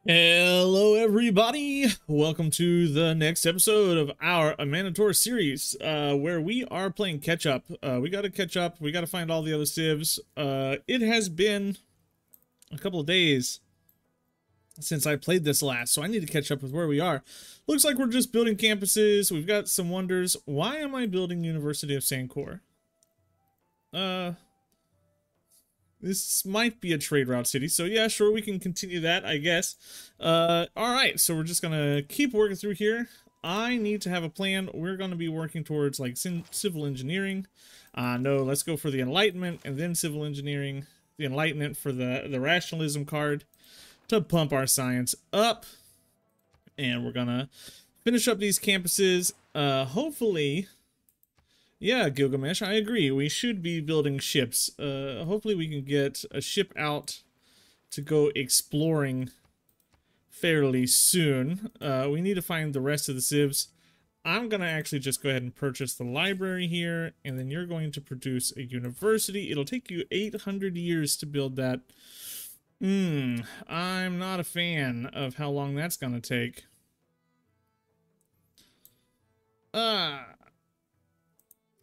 Hello everybody! Welcome to the next episode of our Amanator series, where we are playing catch up. We gotta catch up, we gotta find all the other civs. It has been a couple of days since I played this last, so I need to catch up with where we are. Looks like we're just building campuses, we've got some wonders. Why am I building University of Sancor? This might be a trade route city, so yeah, sure, we can continue that, I guess. Alright, so we're just gonna keep working through here. I need to have a plan. We're gonna be working towards, like, civil engineering. No, let's go for the Enlightenment, and then civil engineering. The Enlightenment for the rationalism card to pump our science up. And we're gonna finish up these campuses. Hopefully... Yeah, Gilgamesh, I agree. We should be building ships. Hopefully we can get a ship out to go exploring fairly soon. We need to find the rest of the civs. I'm going to actually just go ahead and purchase the library here, and then you're going to produce a university. It'll take you 800 years to build that. I'm not a fan of how long that's going to take.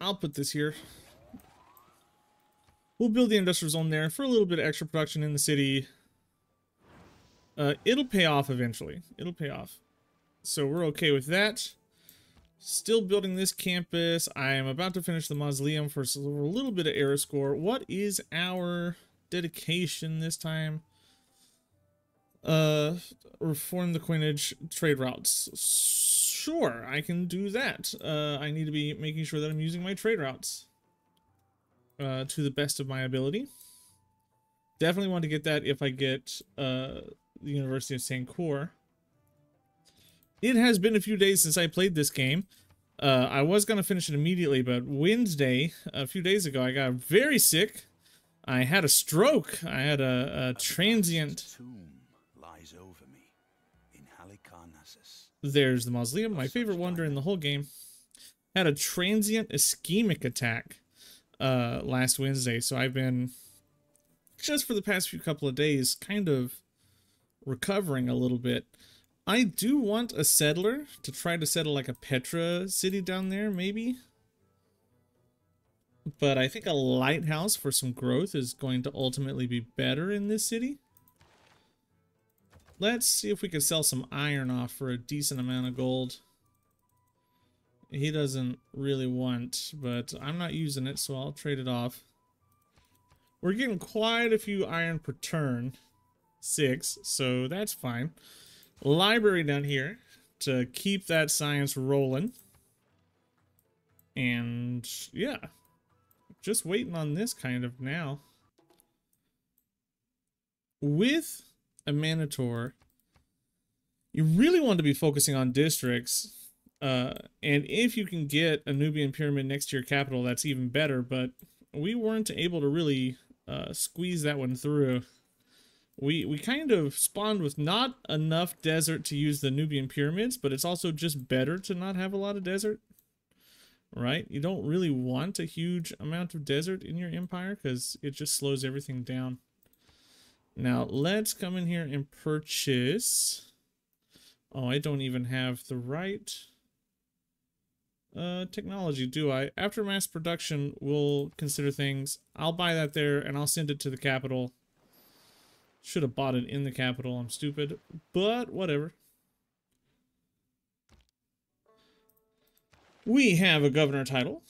I'll put this here. We'll build the industrial zone there for a little bit of extra production in the city. It'll pay off eventually. It'll pay off. So we're okay with that. Still building this campus. I am about to finish the mausoleum for a little bit of error score. What is our dedication this time? Reform the coinage trade routes. Sure, I can do that. I need to be making sure that I'm using my trade routes to the best of my ability. Definitely want to get that if I get the University of Sancor. It has been a few days since I played this game. I was going to finish it immediately, but Wednesday, a few days ago, I got very sick. I had a stroke. I had a transient... There's the mausoleum, my favorite wonder in the whole game. Had a transient ischemic attack last Wednesday, so I've been, just for the past few couple of days, kind of recovering a little bit. I do want a settler to try to settle like a Petra city down there, maybe. But I think a lighthouse for some growth is going to ultimately be better in this city. Let's see if we can sell some iron off for a decent amount of gold. He doesn't really want, but I'm not using it, so I'll trade it off. We're getting quite a few iron per turn. 6, so that's fine. Library down here to keep that science rolling. And yeah, just waiting on this kind of now. With a Manator, you really want to be focusing on districts, and if you can get a Nubian pyramid next to your capital, that's even better, but we weren't able to really squeeze that one through. We kind of spawned with not enough desert to use the Nubian pyramids, but it's also just better to not have a lot of desert, right? You don't really want a huge amount of desert in your empire because it just slows everything down. Now, let's come in here and purchase... Oh, I don't even have the right technology, do I? After mass production, we'll consider things. I'll buy that there, and I'll send it to the capital. Should have bought it in the capital. I'm stupid, but whatever. We have a governor title.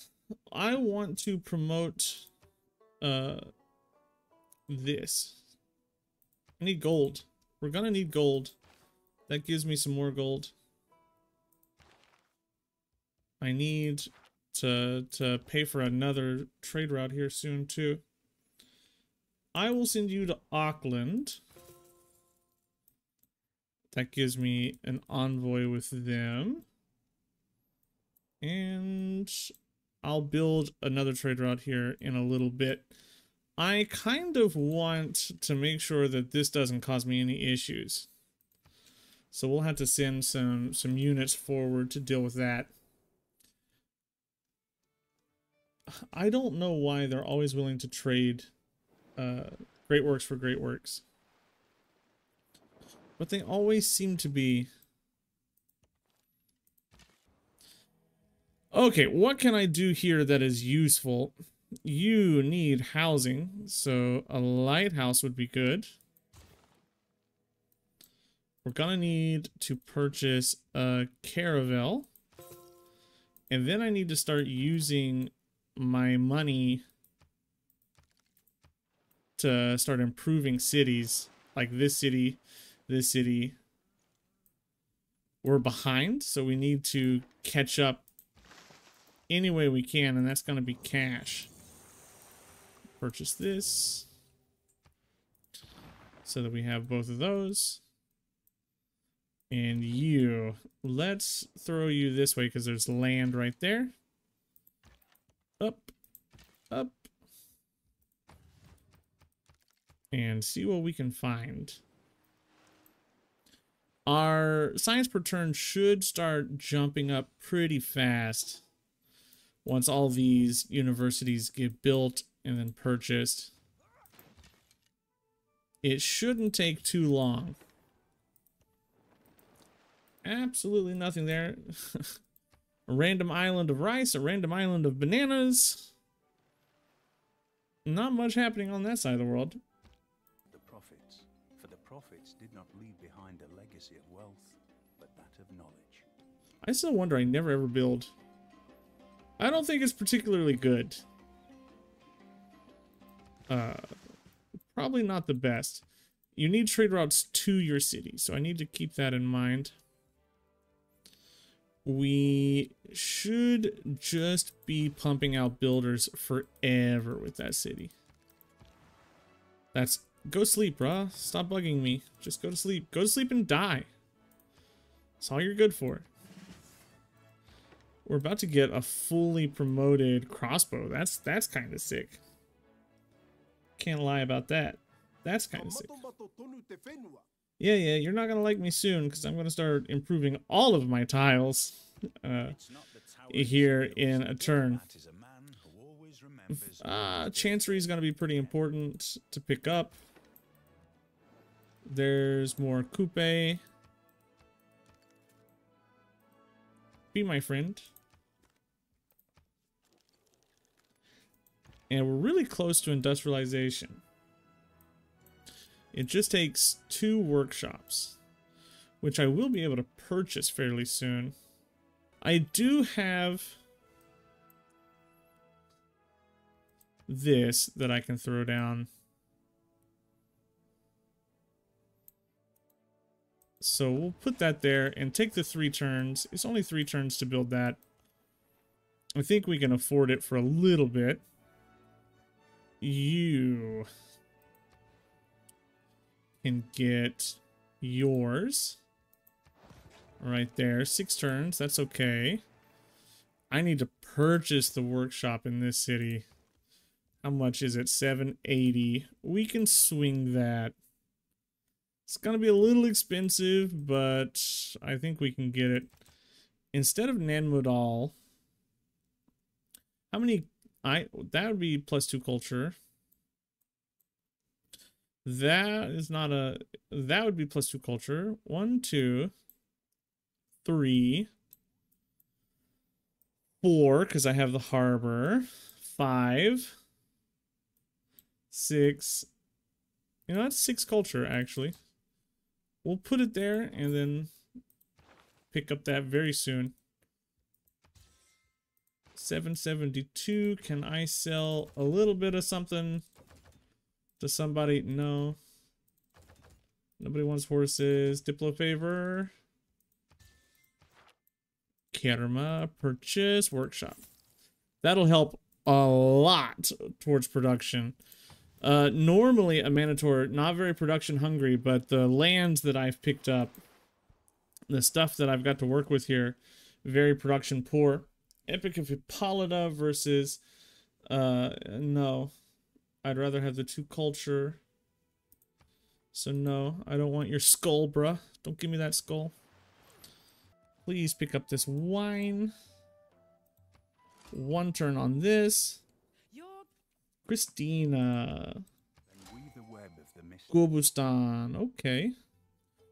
I want to promote this. I need gold. We're gonna need gold. That gives me some more gold. I need to pay for another trade route here soon too. I will send you to Auckland. That gives me an envoy with them. And I'll build another trade route here in a little bit. I kind of want to make sure that this doesn't cause me any issues. So we'll have to send some units forward to deal with that. I don't know why they're always willing to trade great works for great works. But they always seem to be... Okay, what can I do here that is useful? You need housing, so a lighthouse would be good. We're gonna need to purchase a caravel. And then I need to start using my money to start improving cities. Like this city, this city. We're behind, so we need to catch up any way we can, and that's gonna be cash. Purchase this. So that we have both of those. And you, let's throw you this way because there's land right there. Up, up. And see what we can find. Our science per turn should start jumping up pretty fast once all these universities get built and then purchased. It shouldn't take too long. Absolutely nothing there. A random island of rice, a random island of bananas. Not much happening on that side of the world. For the prophets did not leave behind a legacy of wealth, but that of knowledge. I still wonder, I never ever build. I don't think it's particularly good. Probably not the best. You need trade routes to your city, so I need to keep that in mind. We should just be pumping out builders forever with that city. That's... Go sleep, bruh. Stop bugging me. Just go to sleep. Go to sleep and die. That's all you're good for. We're about to get a fully promoted crossbow. That's kind of sick. Can't lie about that. That's kind of sick. Yeah, you're not gonna like me soon because I'm gonna start improving all of my tiles here in a turn. Chancery is gonna be pretty important to pick up. There's more coupe. Be my friend. And we're really close to industrialization. It just takes 2 workshops, which I will be able to purchase fairly soon. I do have this that I can throw down. So we'll put that there and take the 3 turns. It's only 3 turns to build that. I think we can afford it for a little bit. You can get yours right there. 6 turns, that's okay. I need to purchase the workshop in this city. How much is it? 780. We can swing that. It's gonna be a little expensive, but I think we can get it. Instead of Nanmodal, how many... that would be +2 culture. That is not a... That would be +2 culture. 1, 2, 3, 4, because I have the harbor. 5, 6. You know, that's 6 culture, actually. We'll put it there and then pick up that very soon. 772. Can I sell a little bit of something to somebody? No. Nobody wants horses. Diplo favor. Kerma. Purchase. Workshop. That'll help a lot towards production. Normally a Manitor, not very production hungry, but the lands that I've picked up, the stuff that I've got to work with here, very production poor. Epic of Hippolyta versus, no. I'd rather have the 2 culture. So no, I don't want your skull, bruh. Don't give me that skull. Please pick up this wine. 1 turn on this. Christina. Gobustan. Okay.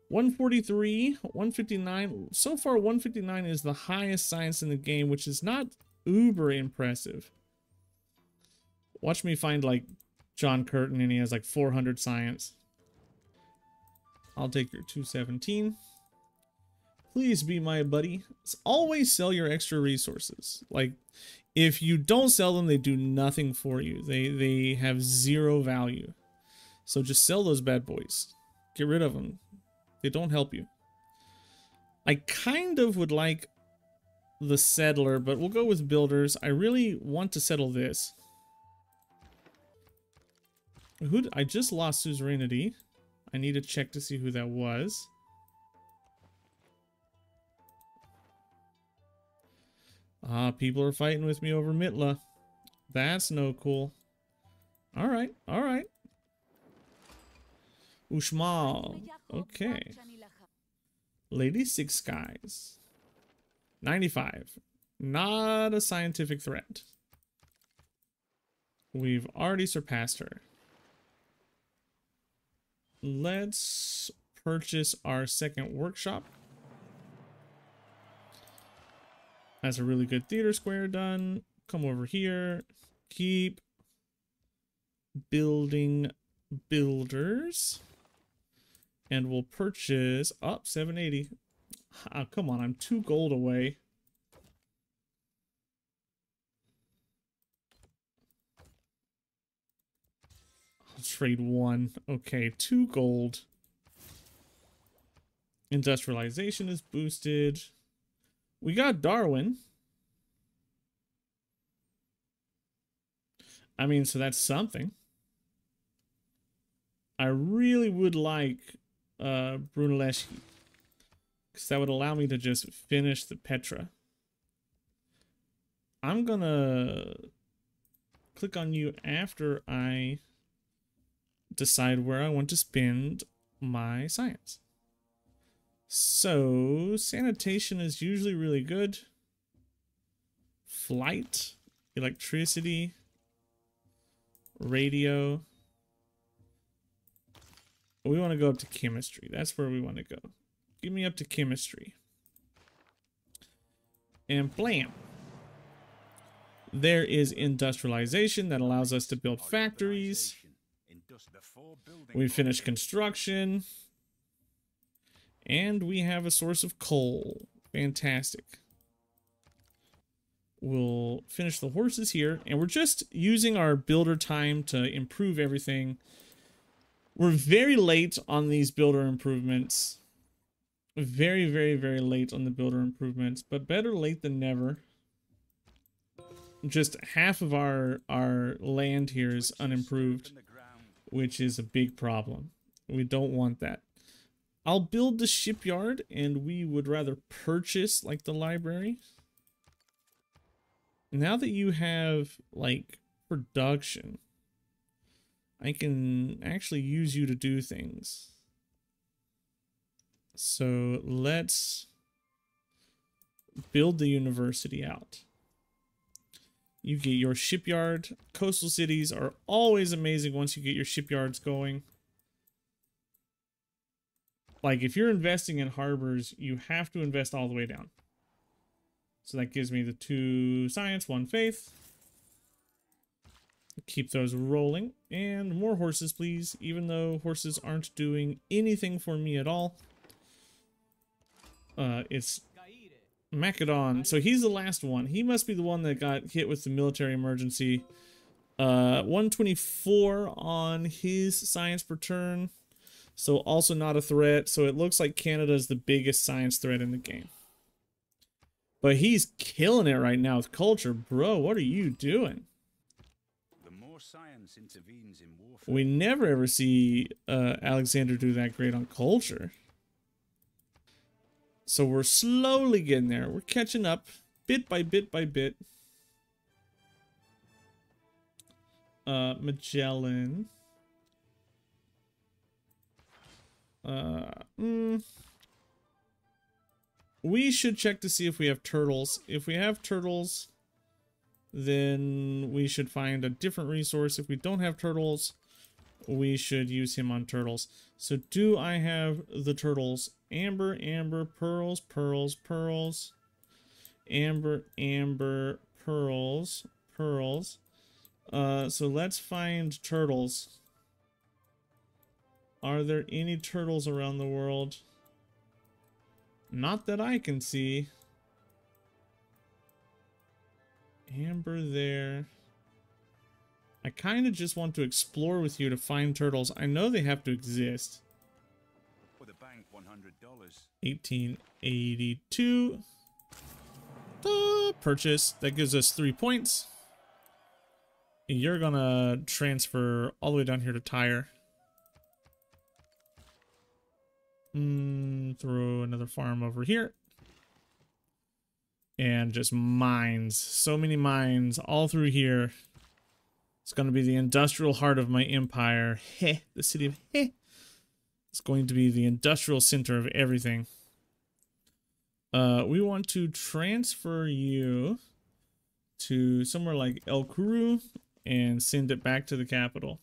143, 159. So far, 159 is the highest science in the game, which is not uber impressive. Watch me find, like, John Curtin, and he has, like, 400 science. I'll take your 217. Please be my buddy. Always sell your extra resources. Like, if you don't sell them, they do nothing for you. They have zero value. So just sell those bad boys. Get rid of them. They don't help you. I kind of would like the settler, but we'll go with builders. I really want to settle this. I just lost suzerainty. I need to check to see who that was. People are fighting with me over Mitla. That's no cool. Alright, alright. Ushmal. Okay. Lady Six Skies. 95. Not a scientific threat. We've already surpassed her. Let's purchase our second workshop. That's a really good theater square done. Come over here. Keep building builders. And we'll purchase up 780. Come on, I'm 2 gold away. I'll trade 1. Okay, 2 gold. Industrialization is boosted. We got Darwin. I mean, so that's something. I really would like Brunelleschi, because that would allow me to just finish the Petra. I'm gonna click on you after I decide where I want to spend my science. So sanitation is usually really good. Flight, electricity, radio. We want to go up to chemistry. That's where we want to go. Give me up to chemistry. And blam. There is industrialization that allows us to build factories. We finished construction. And we have a source of coal. Fantastic. We'll finish the horses here. And we're just using our builder time to improve everything. We're very late on these builder improvements. Very, very, very late on the builder improvements. But better late than never. Just half of our land here is unimproved, which is a big problem. We don't want that. I'll build the shipyard, and we would rather purchase, like, the library. Now that you have, like, production, I can actually use you to do things. So let's build the university out. You get your shipyard. Coastal cities are always amazing once you get your shipyards going. Like, if you're investing in harbors, you have to invest all the way down. So that gives me the 2 science, 1 faith. Keep those rolling. And more horses, please. Even though horses aren't doing anything for me at all. It's Macedon. So he's the last one. He must be the one that got hit with the military emergency. 124 on his science per turn. So also not a threat. So it looks like Canada is the biggest science threat in the game. But he's killing it right now with culture. Bro, what are you doing? The more science intervenes in warfare. We never ever see Alexander do that great on culture. So we're slowly getting there. We're catching up bit by bit by bit. Magellan. We should check to see if we have turtles. If we have turtles, then we should find a different resource. If we don't have turtles, we should use him on turtles. So do I have the turtles? Amber, amber, pearls, pearls, pearls. Amber, amber, pearls, pearls. So let's find turtles. Are there any turtles around the world? Not that I can see. Amber there. I kind of just want to explore with you to find turtles. I know they have to exist. For the bank, $100. 1882. Purchase. That gives us 3 points. You're gonna transfer all the way down here to Tyre. Throw another farm over here. And just mines. So many mines all through here. It's going to be the industrial heart of my empire. Heh. The city of Heh. It's going to be the industrial center of everything. We want to transfer you to somewhere like El Kuru and send it back to the capital.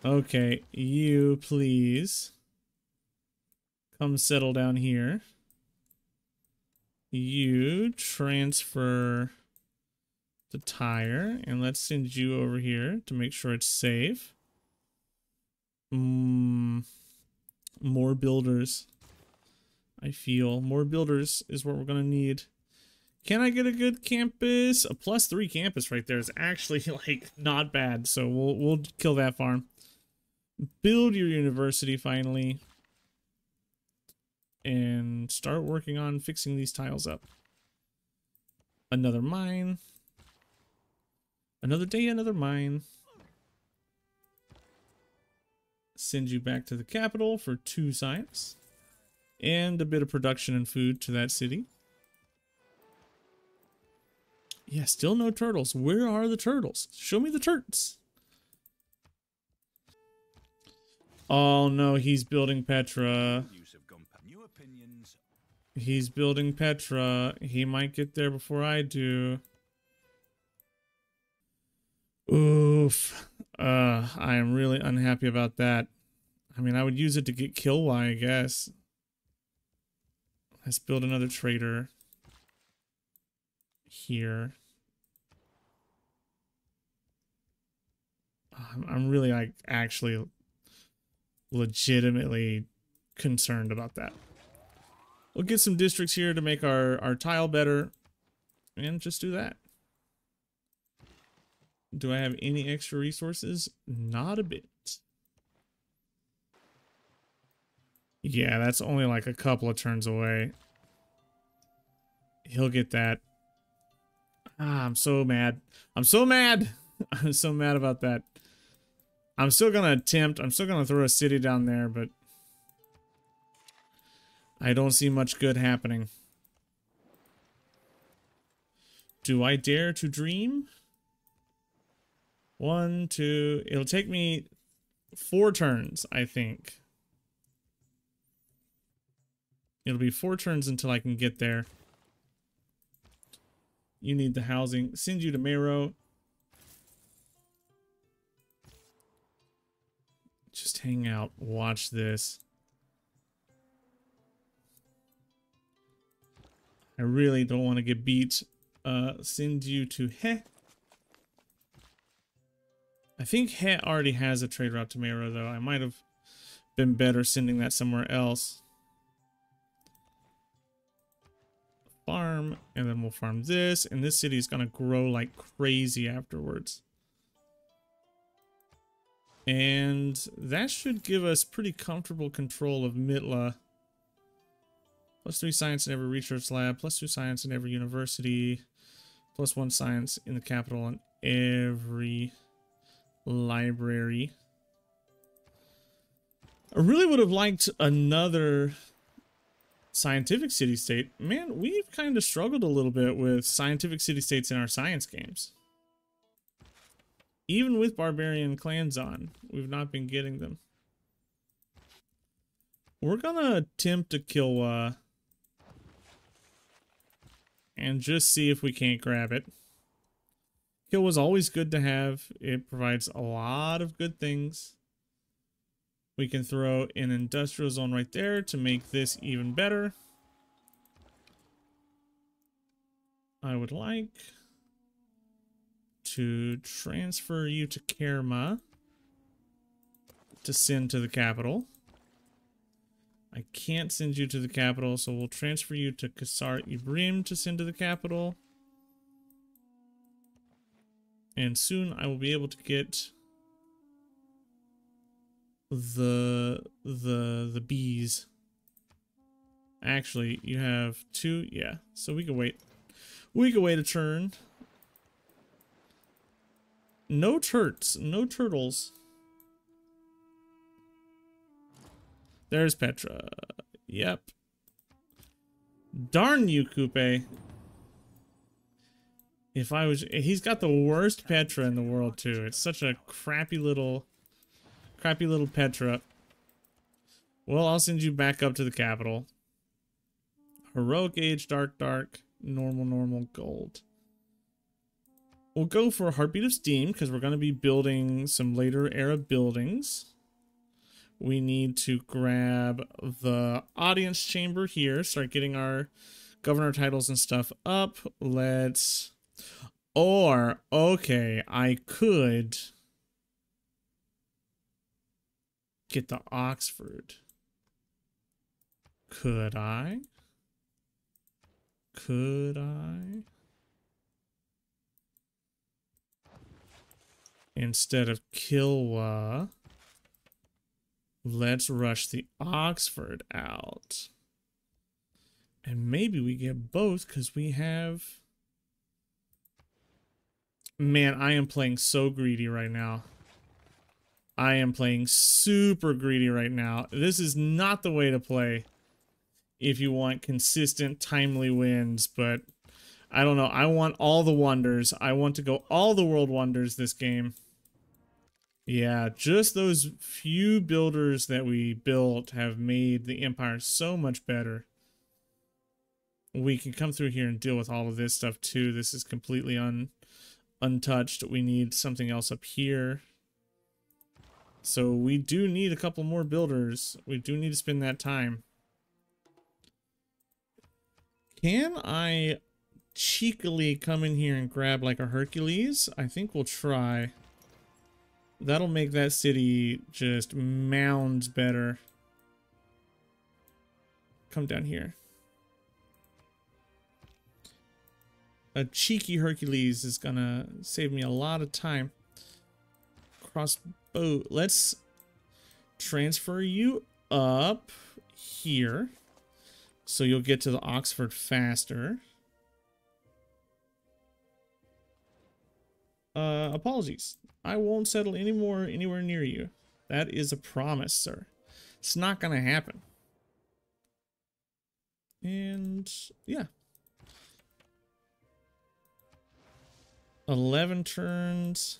Okay, you please come settle down here. You transfer the Tyre, and let's send you over here to make sure it's safe. More builders. I feel more builders is what we're gonna need. Can I get a good campus? A +3 campus right there is actually like not bad. So we'll kill that farm. Build your university finally. And start working on fixing these tiles up. Another mine. Another day, another mine. Send you back to the capital for 2 science. And a bit of production and food to that city. Yeah, still no turtles. Where are the turtles? Show me the turtles. Oh no, he's building Petra. New opinions. He's building Petra. He might get there before I do. Oof. I am really unhappy about that. I mean, I would use it to get Kilwy, I guess. Let's build another trader here. I'm really like actually legitimately concerned about that. We'll get some districts here to make our tile better and just do that. Do I have any extra resources? Not a bit. Yeah, that's only like a couple of turns away. He'll get that. Ah, I'm so mad. I'm so mad. I'm so mad about that. I'm still gonna attempt. I'm still gonna throw a city down there, but I don't see much good happening. Do I dare to dream? 1, 2. It'll take me 4 turns, I think. It'll be 4 turns until I can get there. You need the housing. Send you to Mero. Just hang out. Watch this. I really don't want to get beat. Send you to Heh. I think Heh already has a trade route to Mero, though. I might have been better sending that somewhere else. Farm, and then we'll farm this, and this city is gonna grow like crazy afterwards. And that should give us pretty comfortable control of Mitla. +3 science in every research lab, +2 science in every university, +1 science in the capital and every library. I really would have liked another scientific city-state. Man, we've kind of struggled a little bit with scientific city-states in our science games. Even with barbarian clans on, we've not been getting them. We're gonna attempt to kill and just see if we can't grab it. Kill was always good to have. It provides a lot of good things. We can throw an industrial zone right there to make this even better. I would like to transfer you to Kerma to send to the capital. I can't send you to the capital, so we'll transfer you to Qasar Ibrim to send to the capital. And soon I will be able to get the bees. Actually, you have 2, yeah. So we can wait. We can wait a turn. No no turtles. There's Petra. Yep. Darn you, Coupe. If I was... He's got the worst Petra in the world, too. It's such a crappy little Petra. Well, I'll send you back up to the capital. Heroic Age, Dark, normal, gold. We'll go for Heartbeat of Steam, because we're going to be building some later era buildings. We need to grab the audience chamber here, start getting our governor titles and stuff up. Let's... Or, okay, I could get the Oxford. Could I? Could I? Instead of Kilwa, let's rush the Oxford out. And maybe we get both because we have... Man, I am playing so greedy right now. I am playing super greedy right now. This is not the way to play if you want consistent, timely wins, but I don't know. I want all the wonders. I want to go all the world wonders this game. Yeah, just those few builders that we built have made the Empire so much better. We can come through here and deal with all of this stuff too. This is completely untouched. We need something else up here. So we do need a couple more builders. We do need to spend that time. Can I cheekily come in here and grab like a Hercules? I think we'll try. That'll make that city just mounds better. Come down here. A cheeky Hercules is gonna save me a lot of time. Crossbow. Let's transfer you up here so you'll get to the Oxford faster. Apologies. I won't settle anymore anywhere near you. That is a promise, sir. It's not gonna happen. And yeah. 11 turns.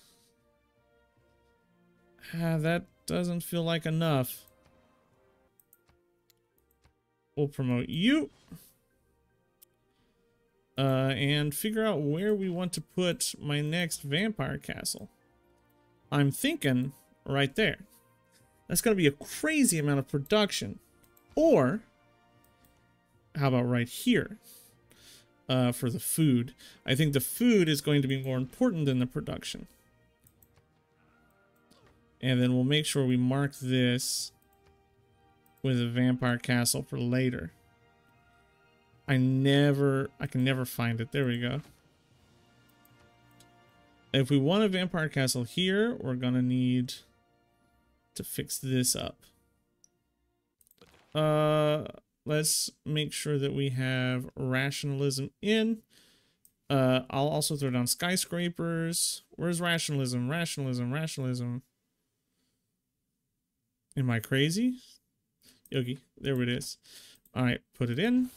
That doesn't feel like enough. We'll promote you. And figure out where we want to put my next vampire castle. I'm thinking right there. That's going to be a crazy amount of production. Or, how about right here? For the food. I think the food is going to be more important than the production. And then we'll make sure we mark this with a vampire castle for later. I can never find it. There we go. If we want a vampire castle here, we're gonna need to fix this up. Let's make sure that we have rationalism in. I'll also throw down skyscrapers. Where's rationalism? Rationalism. Am I crazy? Yogi, there it is. All right, put it in.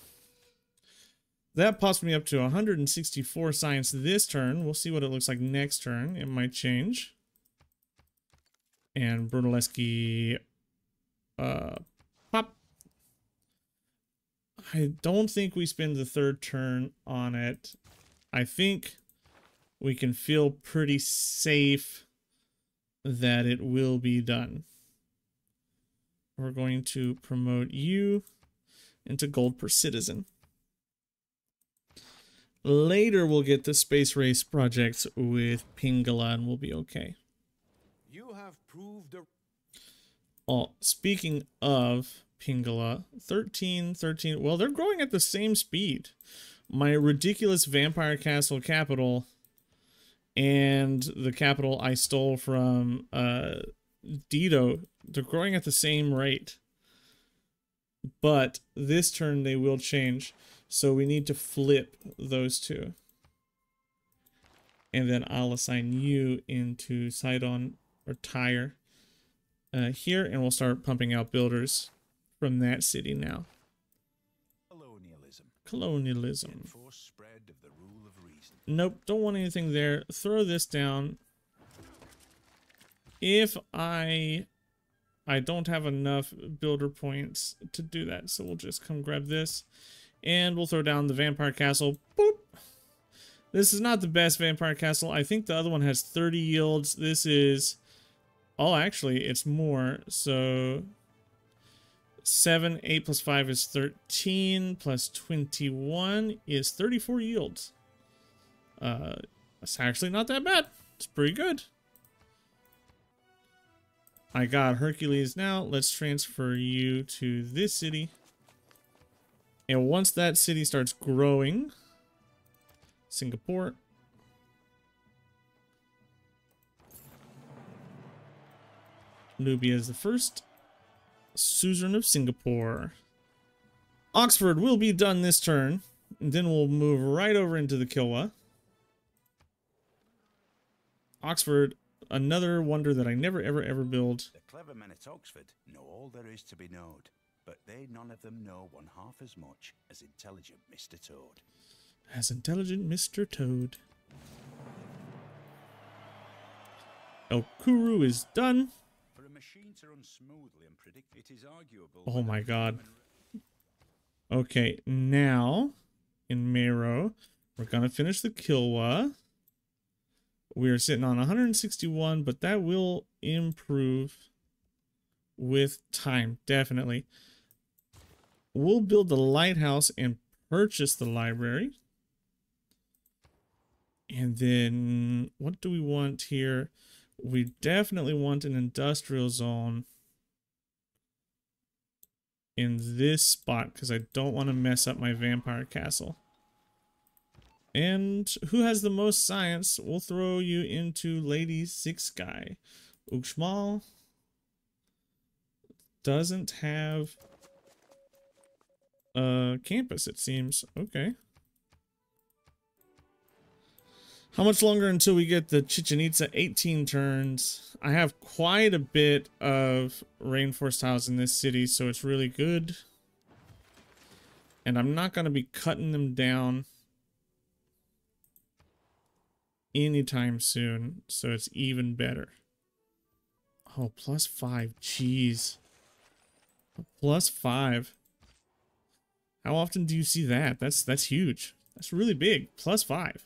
That pops me up to 164 science this turn. We'll see what it looks like next turn. It might change. And Brunelleschi, pop. I don't think we spend the third turn on it. I think we can feel pretty safe that it will be done. We're going to promote you into gold per citizen. Later, we'll get the space race projects with Pingala and we'll be okay. You have proved a... Oh, speaking of Pingala, 13. Well, they're growing at the same speed. My ridiculous vampire castle capital and the capital I stole from Dido, they're growing at the same rate. But this turn they will change. So we need to flip those two. And then I'll assign you into Sidon or Tyre here, and we'll start pumping out builders from that city now. Colonialism. Enforced spread of the rule of reason. Nope, don't want anything there. Throw this down. If I don't have enough builder points to do that, so we'll just come grab this. And we'll throw down the vampire castle. Boop! This is not the best vampire castle. I think the other one has 30 yields. This is... Oh, actually, it's more. So 7, 8 plus 5 is 13, plus 21 is 34 yields. It's actually not that bad. It's pretty good. I got Hercules now. Let's transfer you to this city. And once that city starts growing, Singapore. Nubia is the first suzerain of Singapore. Oxford will be done this turn. And then we'll move right over into the Kilwa. Oxford, another wonder that I never ever build. The clever men at Oxford know all there is to be known, but they none of them know one half as much as intelligent Mr. Toad. As intelligent Mr. Toad. Elkuru is done. For a machine to run smoothly and predict, it is arguable. Oh my god. Okay, now in Mero, we're gonna finish the Kilwa. We are sitting on 161, but that will improve with time, definitely. We'll build the lighthouse and purchase the library. And then what do we want here? We definitely want an industrial zone in this spot because I don't want to mess up my vampire castle. And who has the most science? We'll throw you into Lady Six Sky. Uxmal doesn't have a campus, it seems. Okay. How much longer until we get the Chichen Itza? 18 turns. I have quite a bit of rainforest tiles in this city, so it's really good. And I'm not going to be cutting them down anytime soon, so it's even better. Oh, +5. Jeez. +5. How often do you see that? That's huge. That's really big. +5.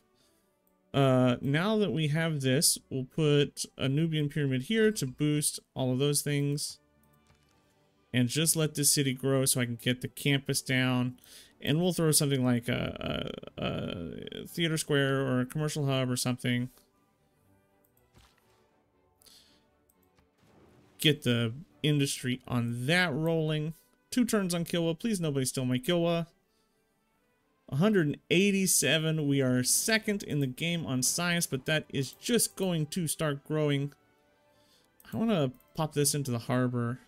Now that we have this, we'll put a Nubian pyramid here to boost all of those things. And just let this city grow so I can get the campus down. And we'll throw something like a theater square or a commercial hub or something. Get the industry on that rolling. 2 turns on Kilwa. Please nobody steal my Kilwa. 187. We are second in the game on science, but that is just going to start growing. I want to pop this into the harbor.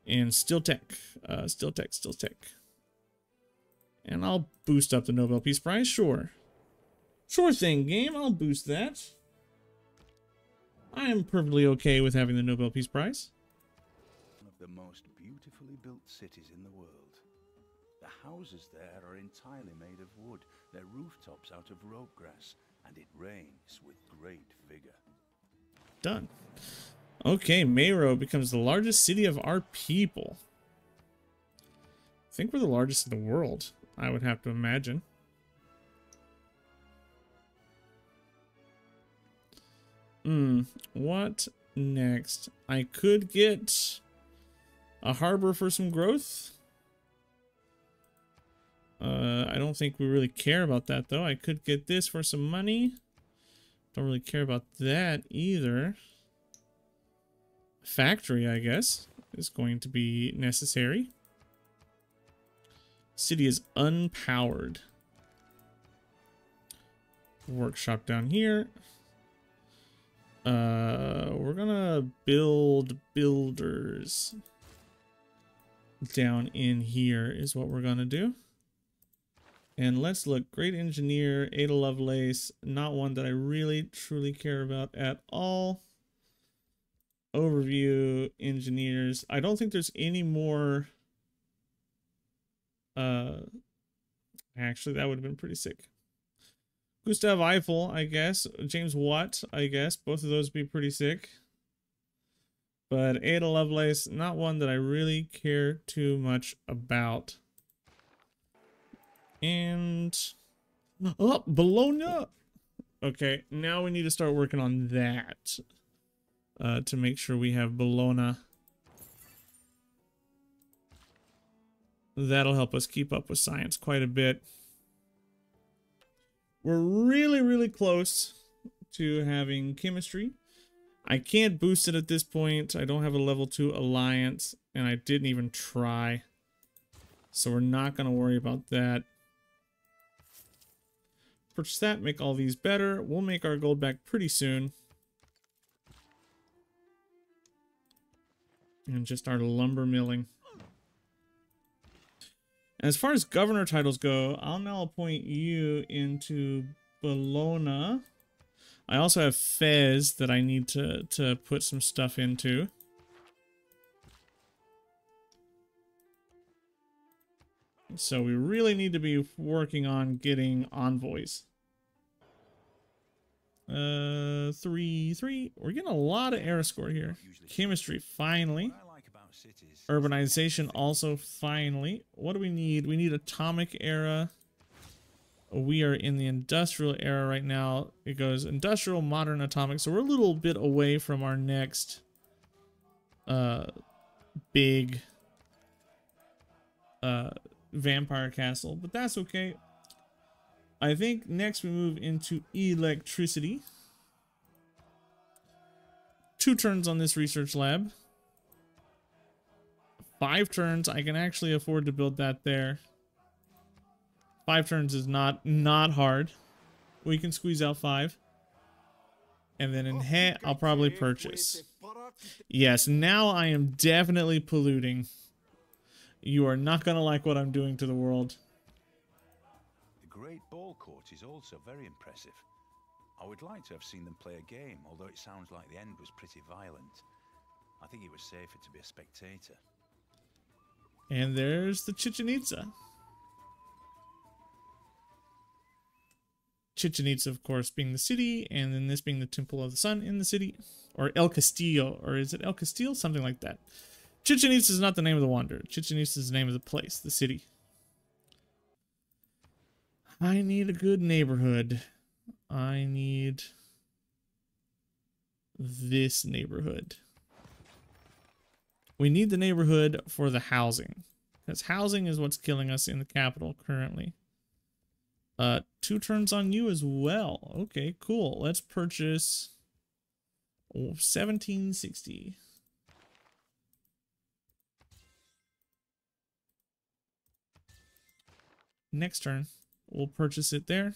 And steel tech. Steel tech. And I'll boost up the Nobel Peace Prize, sure. Sure thing, game. I'll boost that. I am perfectly okay with having the Nobel Peace Prize. One of the most beautifully built cities in the world. The houses there are entirely made of wood, their rooftops out of rope grass, and it rains with great vigor. Done. Okay, Mero becomes the largest city of our people. I think we're the largest in the world, I would have to imagine. What next? I could get a harbor for some growth. I don't think we really care about that, though. I could get this for some money. Don't really care about that either. Factory, I guess, is going to be necessary. City is unpowered. Workshop down here. We're gonna build builders down in here is what we're gonna do. And let's look. Great engineer, Ada Lovelace, not one that I really truly care about at all. Overview, engineers. I don't think there's any more. Actually, that would have been pretty sick. Gustav Eiffel, I guess. James Watt, I guess. Both of those would be pretty sick. But Ada Lovelace, not one that I really care too much about. And... oh, Bologna! Okay, now we need to start working on that. To make sure we have Bologna. That'll help us keep up with science quite a bit. We're really, really close to having chemistry. I can't boost it at this point. I don't have a level 2 alliance, and I didn't even try. So we're not going to worry about that. Purchase that, make all these better. We'll make our gold back pretty soon. And just our lumber milling. As far as governor titles go, I'll now appoint you into Bologna. I also have Fez that I need to put some stuff into. So we really need to be working on getting envoys. 3. We're getting a lot of era score here. Chemistry, finally. Urbanization also, finally. What do we need? We need atomic era. We are in the industrial era right now. It goes industrial, modern, atomic. So we're a little bit away from our next big vampire castle, but that's okay. I think next we move into electricity. 2 turns on this research lab. 5 turns. I can actually afford to build that there. 5 turns is not hard. We can squeeze out 5. And then in I'll probably purchase. Yes, now I am definitely polluting. You are not going to like what I'm doing to the world. The Great Ball Court is also very impressive. I would like to have seen them play a game, although it sounds like the end was pretty violent. I think it was safer to be a spectator. And there's the Chichen Itza. Chichen Itza, of course, being the city, and then this being the Temple of the Sun in the city. Or El Castillo, or is it El Castillo? Something like that. Chichen Itza is not the name of the wanderer. Chichen Itza is the name of the place, the city. I need a good neighborhood. I need this neighborhood. We need the neighborhood for the housing, because housing is what's killing us in the capital currently. 2 turns on you as well. Okay, cool. Let's purchase 1760. Next turn, we'll purchase it there.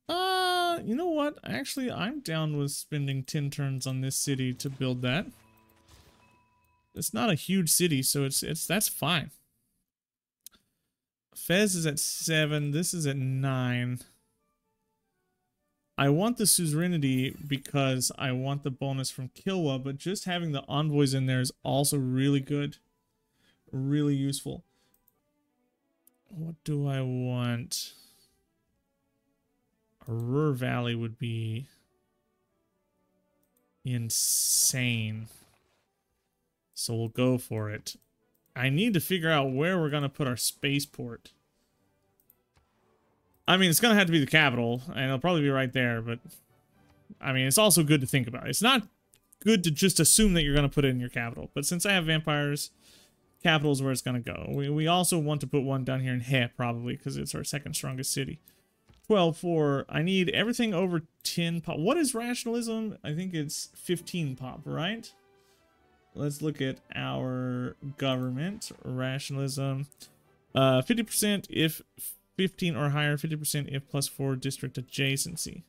You know what? Actually, I'm down with spending 10 turns on this city to build that. It's not a huge city, so that's fine. Fez is at 7. This is at 9. I want the suzerainty because I want the bonus from Kilwa, but just having the envoys in there is also really good. Really useful. What do I want? A Ruhr Valley would be insane. So we'll go for it. I need to figure out where we're going to put our spaceport. I mean, it's going to have to be the capital, and it'll probably be right there, but I mean, it's also good to think about. It's not good to just assume that you're going to put it in your capital. But since I have vampires, capital is where it's going to go. We also want to put one down here in He, probably, because it's our second strongest city. 12 for, I need everything over 10 pop. What is rationalism? I think it's 15 pop, right? Let's look at our government. Rationalism. 50% if 15 or higher, 50% if +4 district adjacency.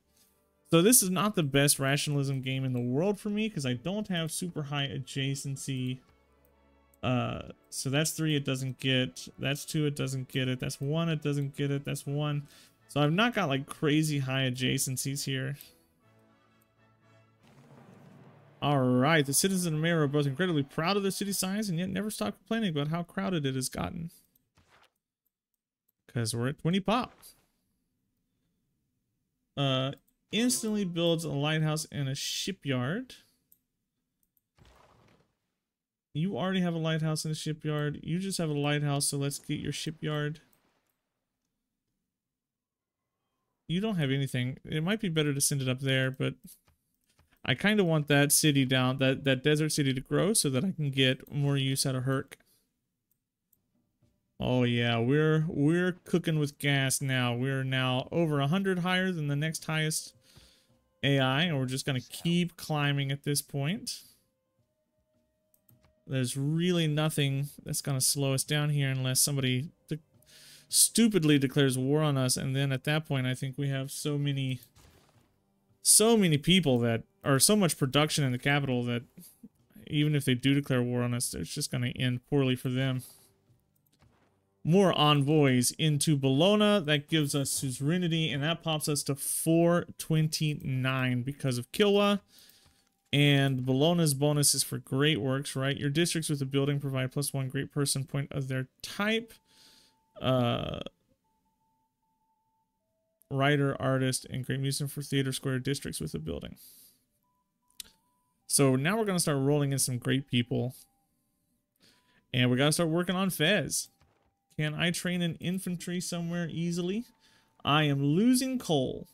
So this is not the best rationalism game in the world for me because I don't have super high adjacency. So that's 3, it doesn't get. That's 2, it doesn't get it. That's 1, it doesn't get it. That's 1. So I've not got like crazy high adjacencies here. Alright, the citizens and mayor are both incredibly proud of their city size and yet never stop complaining about how crowded it has gotten. Because we're at 20 pop. Instantly builds a lighthouse and a shipyard. You already have a lighthouse and a shipyard. You just have a lighthouse, so let's get your shipyard. You don't have anything. It might be better to send it up there, but I kind of want that city down, that desert city to grow so that I can get more use out of Herc. Oh yeah, we're cooking with gas now. We're now over 100 higher than the next highest AI, and we're just going to keep climbing at this point. There's really nothing that's going to slow us down here unless somebody stupidly declares war on us, and then at that point I think we have so many people that are so much production in the capital that even if they do declare war on us, it's just going to end poorly for them. More envoys into Bologna. That gives us suzerainty, and that pops us to 429 because of Kilwa. And Bologna's bonus is for great works, right? Your districts with a building provide +1 great person point of their type. Writer, artist, and great museum for theater square districts with a building. So now we're going to start rolling in some great people. And we got to start working on Fez. Can I train an infantry somewhere easily? I am losing coal.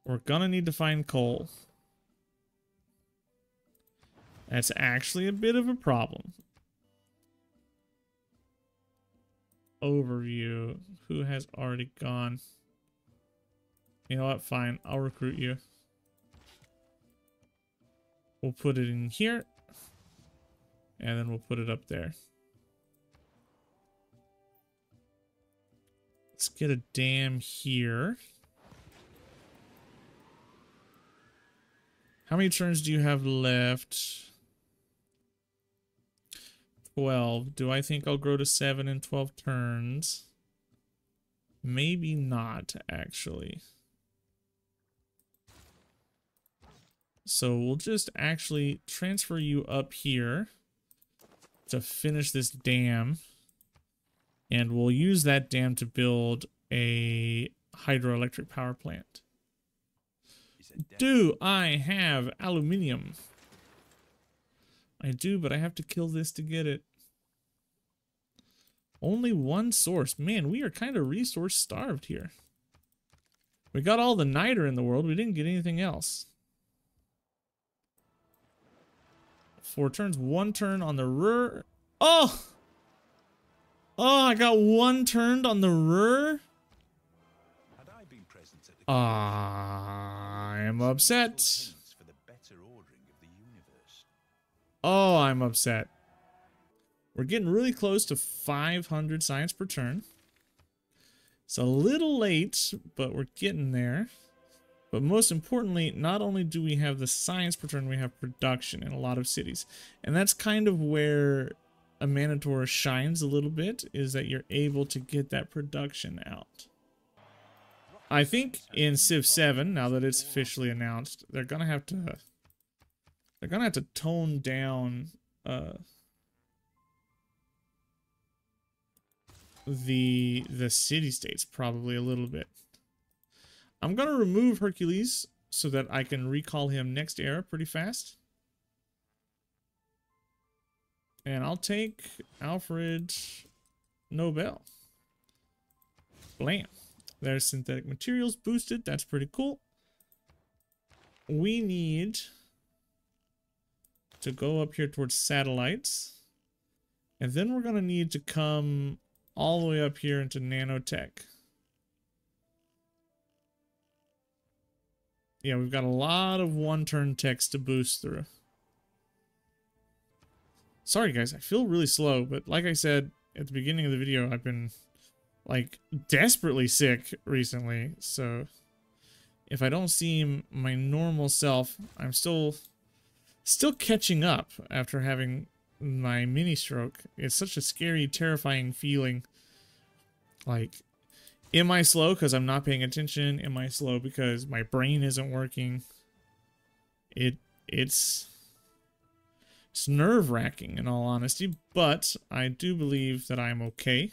We're gonna need to find coal. That's actually a bit of a problem. Overview. Who has already gone? You know what? Fine. I'll recruit you. We'll put it in here. And then we'll put it up there. Let's get a dam here. How many turns do you have left? 12. Do I think I'll grow to 7 in 12 turns? Maybe not, actually. So we'll just actually transfer you up here to finish this dam. And we'll use that dam to build a hydroelectric power plant. Do I have aluminium? I do, but I have to kill this to get it. Only one source. Man, we are kind of resource starved here. We got all the niter in the world. We didn't get anything else. 4 turns. 1 turn on the Ruhr. Oh! Oh, I got 1 turned on the Ruhr. I am upset. Oh, I'm upset. We're getting really close to 500 science per turn. It's a little late, but we're getting there. But most importantly, not only do we have the science per turn, we have production in a lot of cities. And that's kind of where a Manator shines a little bit, is that you're able to get that production out. I think in Civ 7, now that it's officially announced, they're gonna have to tone down the city states probably a little bit. I'm gonna remove Hercules so that I can recall him next era pretty fast. And I'll take Alfred Nobel. Blam. There's synthetic materials boosted. That's pretty cool. We need to go up here towards satellites. And then we're going to need to come all the way up here into nanotech. Yeah, we've got a lot of one-turn techs to boost through. Sorry, guys, I feel really slow, but like I said at the beginning of the video, I've been, like, desperately sick recently, so if I don't seem my normal self, I'm still catching up after having my mini stroke. It's such a scary, terrifying feeling. Like, am I slow because I'm not paying attention? Am I slow because my brain isn't working? It's nerve-wracking in all honesty, but I do believe that I'm okay.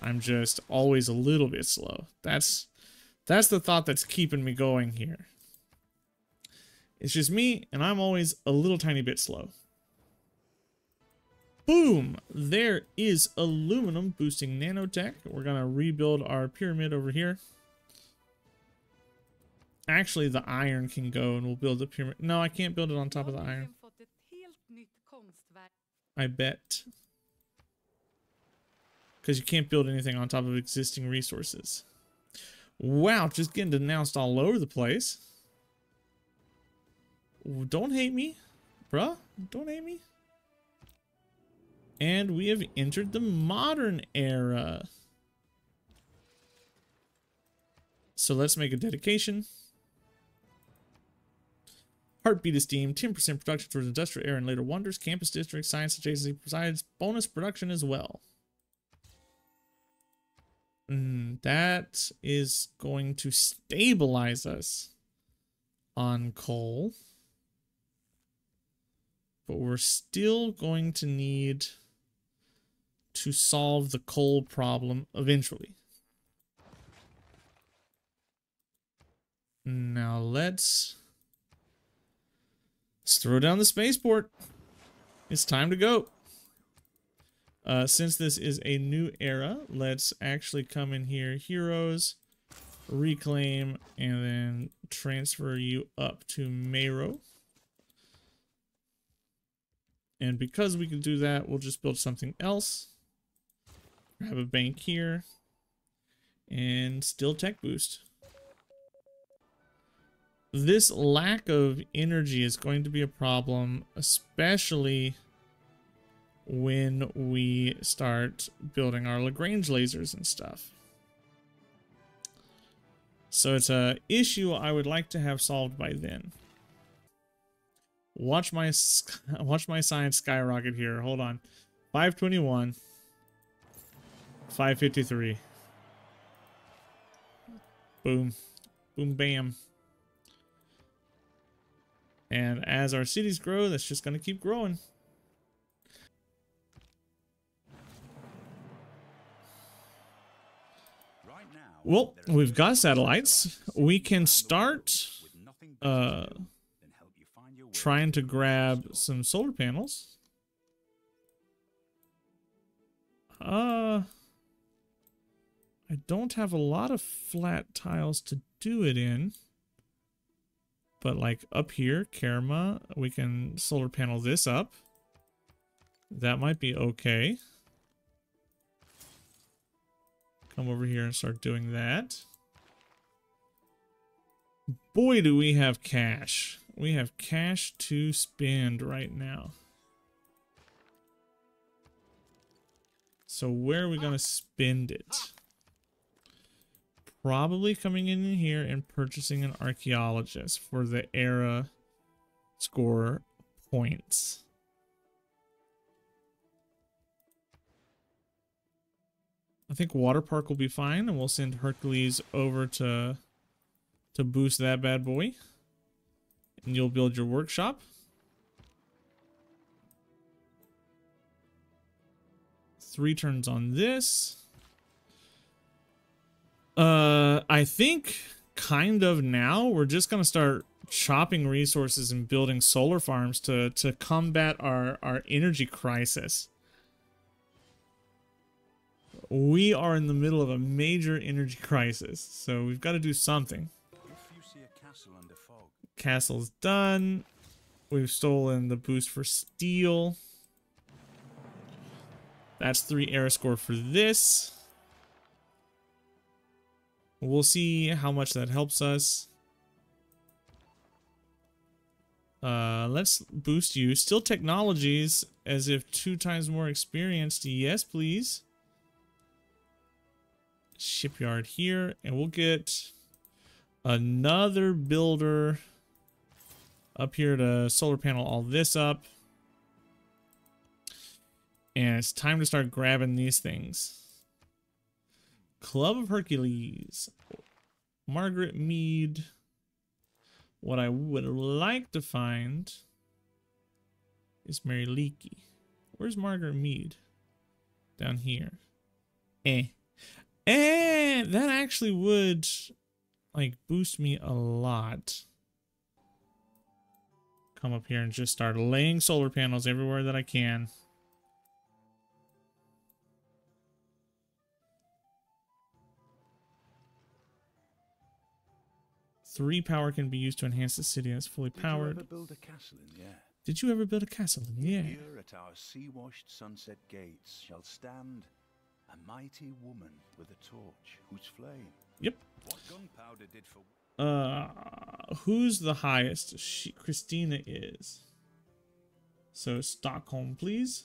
I'm just always a little bit slow. That's the thought that's keeping me going here. It's just me, and I'm always a little tiny bit slow. Boom! There is aluminum boosting nanotech. We're gonna rebuild our pyramid over here. Actually, the iron can go, and we'll build the pyramid. No, I can't build it on top of the iron. I bet. Because you can't build anything on top of existing resources. Wow, just getting denounced all over the place. Don't hate me, bruh. Don't hate me. And we have entered the modern era. So let's make a dedication. Heartbeat Esteem, 10% production towards industrial air and later wonders. Campus district, science adjacency provides bonus production as well. That is going to stabilize us on coal. But we're still going to need to solve the coal problem eventually. Now let's throw down the spaceport. It's time to go. Since this is a new era, let's actually come in here, heroes, reclaim, and then transfer you up to Mayro. And because we can do that, we'll just build something else. Grab a bank here. And still tech boost. This lack of energy is going to be a problem, especially when we start building our Lagrange lasers and stuff. So it's a issue I would like to have solved by then. Watch my science skyrocket here. Hold on. 521. 553. Boom. Boom bam. And as our cities grow, that's just going to keep growing. Well, we've got satellites. We can start trying to grab some solar panels. I don't have a lot of flat tiles to do it in. But like up here, Karma, we can solar panel this up. That might be okay. Come over here and start doing that. Boy, do we have cash. We have cash to spend right now. So where are we going to spend it? Probably coming in here and purchasing an archaeologist for the era score points. I think Water Park will be fine, and we'll send Hercules over to boost that bad boy. And you'll build your workshop. Three turns on this. I think kind of now we're just gonna start chopping resources and building solar farms to combat our energy crisis. We are in the middle of a major energy crisis, so we've got to do something. If you see a castle under fog, Castle's done. We've stolen the boost for steel. That's 3 era score for this. We'll see how much that helps us. Let's boost you. Still technologies, as if 2 times more experienced. Yes, please. Shipyard here, and we'll get another builder up here to solar panel all this up. And it's time to start grabbing these things. Club of Hercules. Margaret Mead. What I would like to find is Mary Leakey. Where's Margaret Mead? Down here. That actually would, like, boost me a lot. Come up here and just start laying solar panels everywhere that I can. Three power can be used to enhance the city and it's fully powered. Did you ever build a castle in the air? Did you ever build a castle in the air? Here at our sea-washed sunset gates shall stand a mighty woman with a torch whose flame. Yep. What gunpowder did for... Who's the highest? Christina is. So Stockholm, please.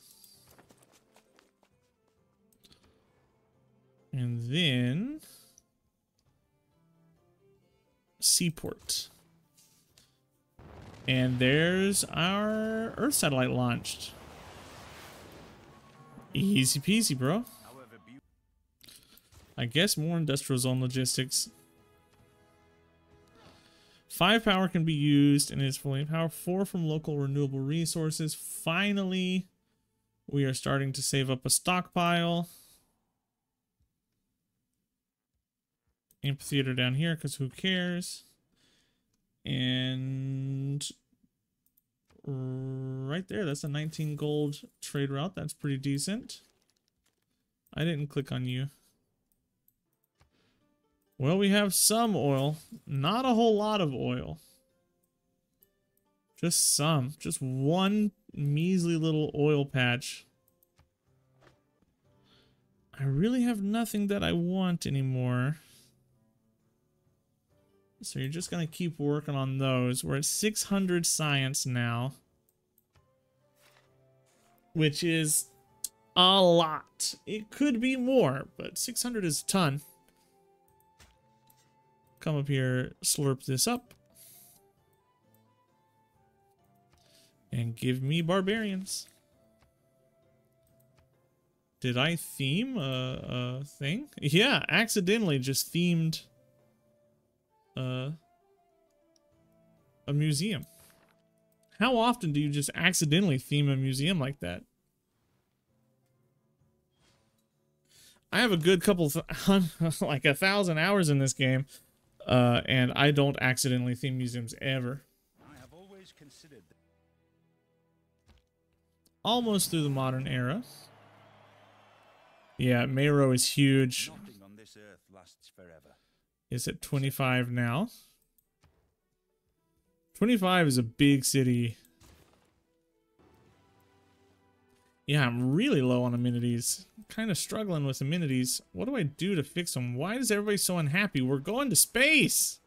And then Seaport. And there's our Earth satellite launched. Easy peasy, bro. I guess more industrial zone logistics. 5 power can be used and is fully power. 4 from local renewable resources. Finally, we are starting to save up a stockpile. Amphitheater down here, because who cares? And right there, that's a 19 gold trade route. That's pretty decent. I didn't click on you. Well, we have some oil. Not a whole lot of oil. Just some. Just one measly little oil patch. I really have nothing that I want anymore. So you're just going to keep working on those. We're at 600 science now. Which is a lot. It could be more, but 600 is a ton. Come up here, slurp this up. And give me barbarians. Did I theme a thing? Yeah, accidentally just themed a museum. How often do you just accidentally theme a museum like that? I have a good couple, like 1,000 hours in this game. And I don't accidentally theme museums ever. I have always considered that. Almost through the modern era. Yeah, Mayro is huge. Nothing on this earth lasts forever. It's at 25 now. 25 is a big city. Yeah, I'm really low on amenities. Kind of struggling with amenities. What do I do to fix them? Why is everybody so unhappy? We're going to space.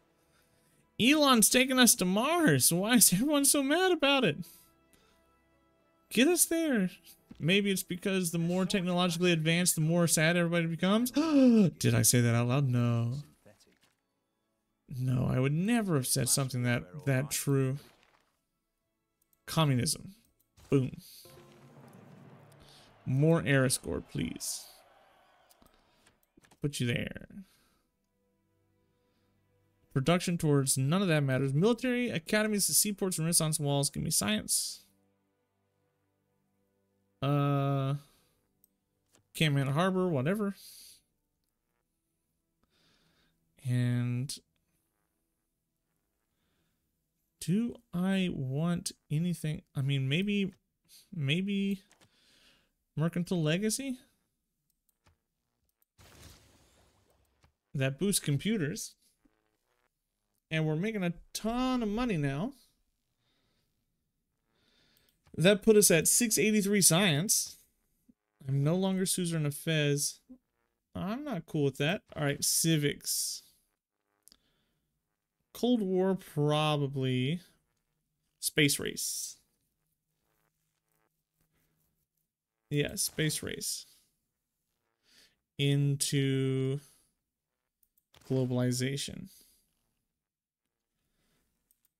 Elon's taking us to Mars. Why is everyone so mad about it? Get us there. Maybe it's because the more technologically advanced, the more sad everybody becomes. Did I say that out loud? No. No, I would never have said something that true. Communism. Boom. More era score, please. Put you there. Production towards none of that matters. Military academies, the seaports, and Renaissance walls. Give me science. Campman Harbor, whatever. And do I want anything? I mean, maybe Mercantile Legacy? That boosts computers. And we're making a ton of money now. That put us at 683 science. I'm no longer suzerain of Fez. I'm not cool with that. Alright, civics. Cold War, probably. Space race. Yeah, space race. Into globalization.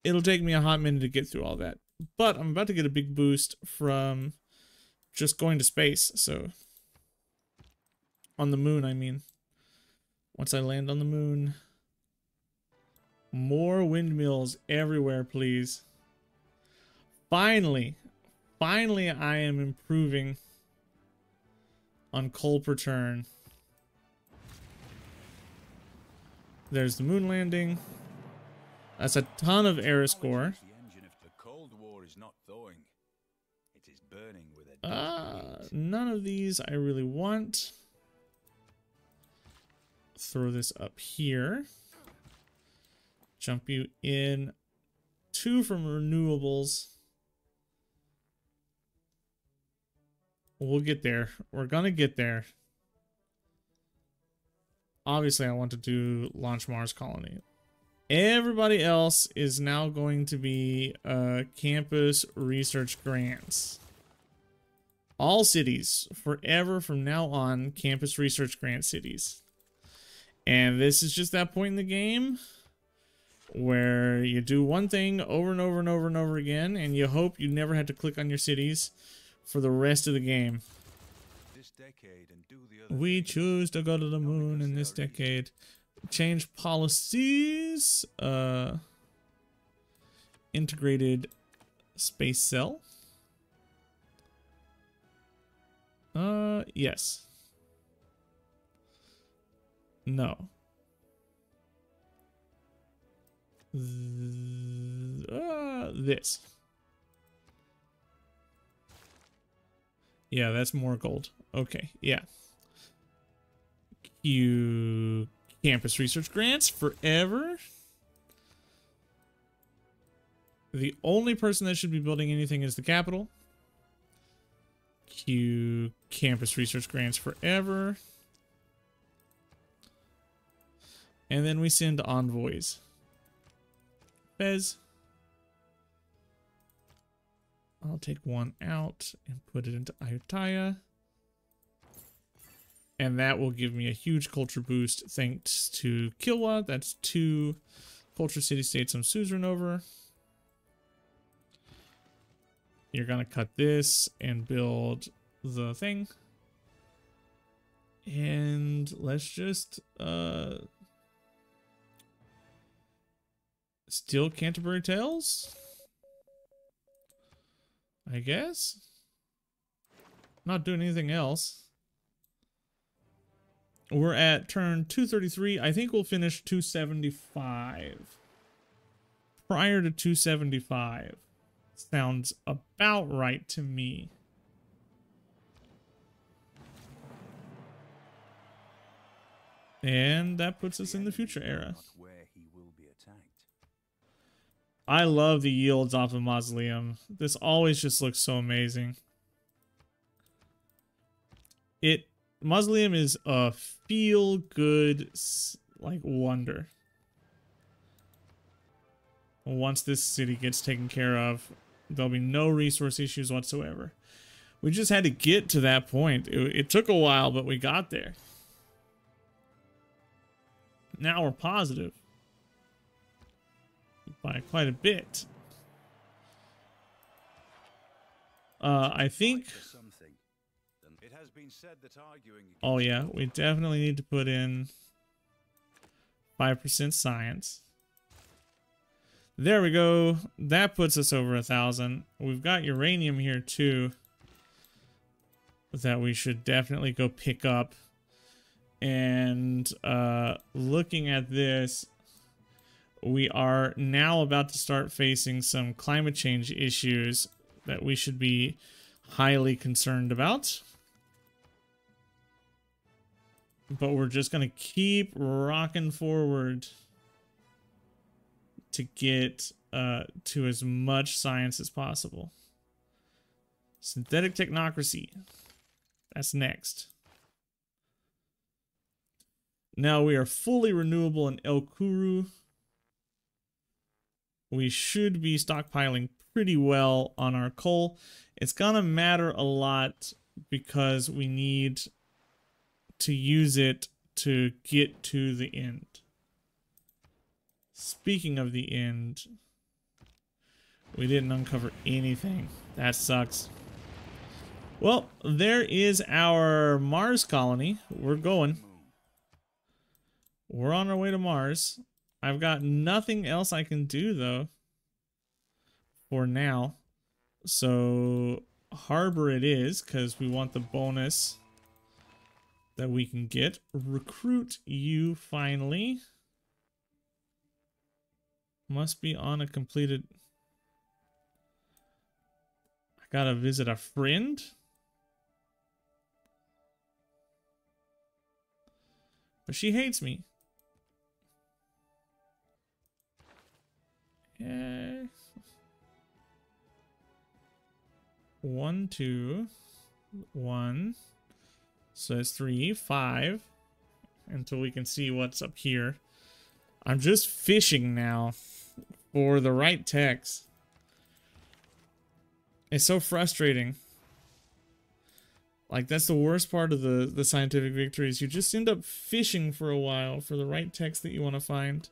It'll take me a hot minute to get through all that. But I'm about to get a big boost from just going to space, so... On the moon, I mean. Once I land on the moon. More windmills everywhere, please. Finally. Finally, I am improving on coal per turn. There's the moon landing. That's a ton of era score. None of these I really want. Throw this up here. Jump you in. 2 from renewables. We'll get there. We're gonna get there. Obviously, I want to do launch Mars colony. Everybody else is now going to be campus research grants. All cities, forever from now on, campus research grant cities. And this is just that point in the game where you do one thing over and over and over and over again, and you hope you never have to click on your cities for the rest of the game. We choose to go to the moon in this decade. Change policies. Integrated space cell. Yes. No. This. Yeah, that's more gold. Okay, yeah. Q campus research grants forever. The only person that should be building anything is the capital. Q campus research grants forever. And then we send envoys. Fez. I'll take one out and put it into Ayutthaya. And that will give me a huge culture boost thanks to Kilwa. That's 2 culture city-states I'm suzerain over. You're going to cut this and build the thing. And let's just... steal Canterbury Tales? I guess? Not doing anything else. We're at turn 233. I think we'll finish 275. Prior to 275. Sounds about right to me. And that puts us in the future era. I love the yields off of Mausoleum. This always just looks so amazing. Mausoleum is a feel-good, like, wonder. Once this city gets taken care of, there'll be no resource issues whatsoever. We just had to get to that point. It took a while, but we got there. Now we're positive. By quite a bit. I think... Oh yeah, we definitely need to put in 5% science. There we go. That puts us over 1,000. We've got uranium here too that we should definitely go pick up. And looking at this, we are now about to start facing some climate change issues that we should be highly concerned about. But we're just going to keep rocking forward to get to as much science as possible. Synthetic technocracy. That's next. Now we are fully renewable in El Kuru. We should be stockpiling pretty well on our coal. It's gonna matter a lot because we need to use it to get to the end. Speaking of the end, we didn't uncover anything. That sucks. Well, there is our Mars colony. We're going. We're on our way to Mars. I've got nothing else I can do, though, for now. So, harbor it is, because we want the bonus that we can get. Recruit you, finally. Must be on a completed... I gotta visit a friend? But she hates me. Yeah. 1, 2, 1. So it's 3, 5. Until we can see what's up here. I'm just fishing now for the right text. It's so frustrating. Like, that's the worst part of the scientific victories. You just end up fishing for a while for the right text that you want to find.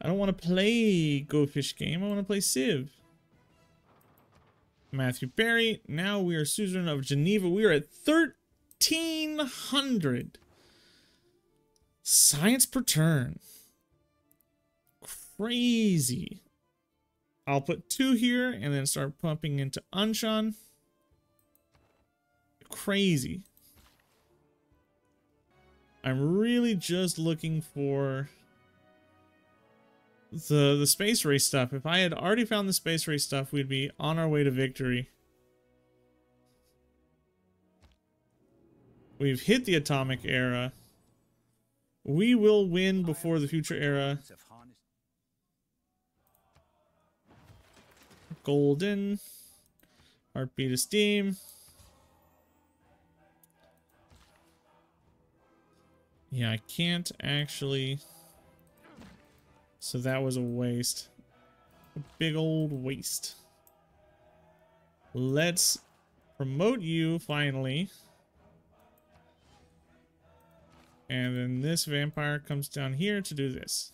I don't want to play Go Fish game. I want to play Civ. Matthew Perry. Now we are suzerain of Geneva. We are at 1,300 science per turn. Crazy. I'll put 2 here and then start pumping into Anshan. Crazy. I'm really just looking for the space race stuff. If I had already found the space race stuff, we'd be on our way to victory. We've hit the atomic era. We will win before the future era. Golden. Heartbeat of steam. Yeah, I can't actually... So that was a waste. A big old waste. Let's promote you finally. And then this vampire comes down here to do this.